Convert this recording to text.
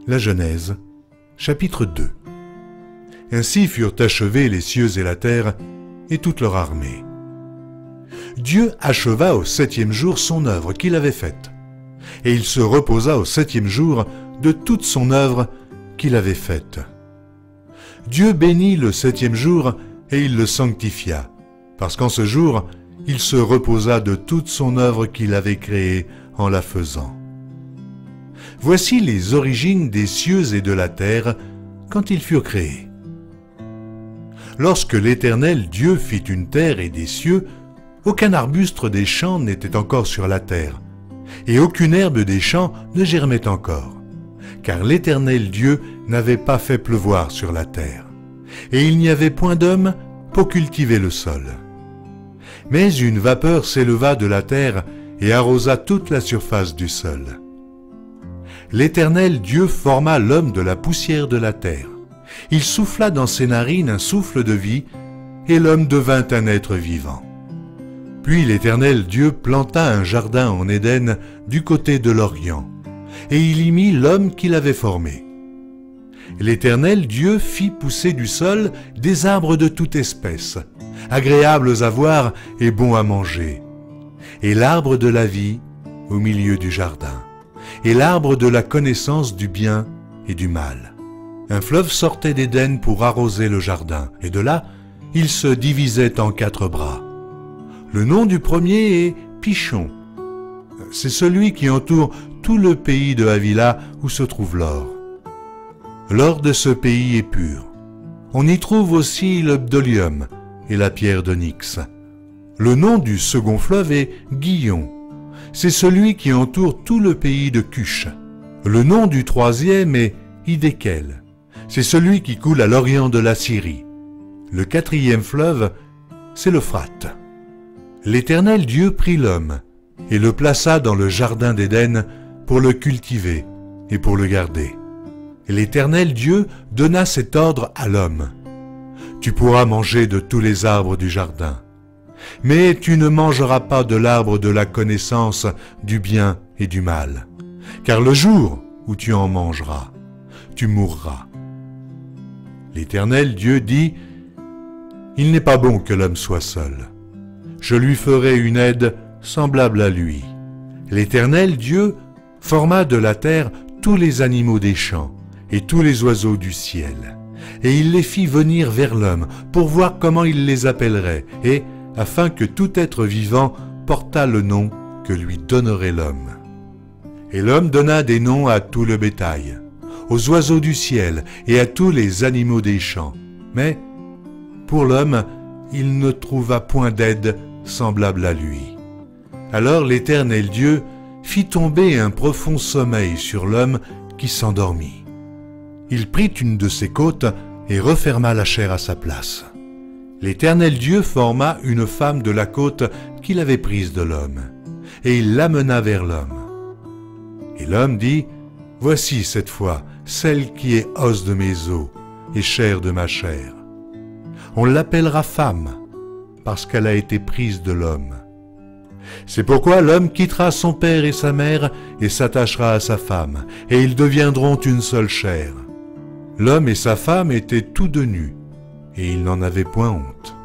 La Genèse, chapitre 2. Ainsi furent achevés les cieux et la terre, et toute leur armée. Dieu acheva au 7e jour son œuvre qu'il avait faite, et il se reposa au 7e jour de toute son œuvre qu'il avait faite. Dieu bénit le 7e jour, et il le sanctifia, parce qu'en ce jour, il se reposa de toute son œuvre qu'il avait créée en la faisant. Voici les origines des cieux et de la terre quand ils furent créés. Lorsque l'Éternel Dieu fit une terre et des cieux, aucun arbuste des champs n'était encore sur la terre, et aucune herbe des champs ne germait encore, car l'Éternel Dieu n'avait pas fait pleuvoir sur la terre, et il n'y avait point d'homme pour cultiver le sol. Mais une vapeur s'éleva de la terre et arrosa toute la surface du sol. L'Éternel Dieu forma l'homme de la poussière de la terre. Il souffla dans ses narines un souffle de vie, et l'homme devint un être vivant. Puis l'Éternel Dieu planta un jardin en Éden du côté de l'Orient, et il y mit l'homme qu'il avait formé. L'Éternel Dieu fit pousser du sol des arbres de toute espèce, agréables à voir et bons à manger, et l'arbre de la vie au milieu du jardin, et l'arbre de la connaissance du bien et du mal. Un fleuve sortait d'Éden pour arroser le jardin, et de là, il se divisait en 4 bras. Le nom du premier est Pishon. C'est celui qui entoure tout le pays de Havila où se trouve l'or. L'or de ce pays est pur. On y trouve aussi le bdolium et la pierre d'onyx. Le nom du second fleuve est Gihon. C'est celui qui entoure tout le pays de Cush. Le nom du troisième est Hiddekel. C'est celui qui coule à l'orient de la Syrie. Le 4e fleuve, c'est l'Euphrate. L'Éternel Dieu prit l'homme et le plaça dans le jardin d'Éden pour le cultiver et pour le garder. L'Éternel Dieu donna cet ordre à l'homme. Tu pourras manger de tous les arbres du jardin, mais tu ne mangeras pas de l'arbre de la connaissance du bien et du mal, car le jour où tu en mangeras, tu mourras. L'Éternel Dieu dit, « Il n'est pas bon que l'homme soit seul. Je lui ferai une aide semblable à lui. » L'Éternel Dieu forma de la terre tous les animaux des champs et tous les oiseaux du ciel, et il les fit venir vers l'homme pour voir comment il les appellerait, et afin que tout être vivant portât le nom que lui donnerait l'homme. Et l'homme donna des noms à tout le bétail, aux oiseaux du ciel et à tous les animaux des champs. Mais pour l'homme, il ne trouva point d'aide semblable à lui. Alors l'Éternel Dieu fit tomber un profond sommeil sur l'homme qui s'endormit. Il prit une de ses côtes et referma la chair à sa place. L'Éternel Dieu forma une femme de la côte qu'il avait prise de l'homme, et il l'amena vers l'homme. Et l'homme dit, « Voici cette fois celle qui est os de mes os et chair de ma chair. On l'appellera femme, parce qu'elle a été prise de l'homme. C'est pourquoi l'homme quittera son père et sa mère et s'attachera à sa femme, et ils deviendront une seule chair. L'homme et sa femme étaient tous deux nus, et ils n'en avaient point honte.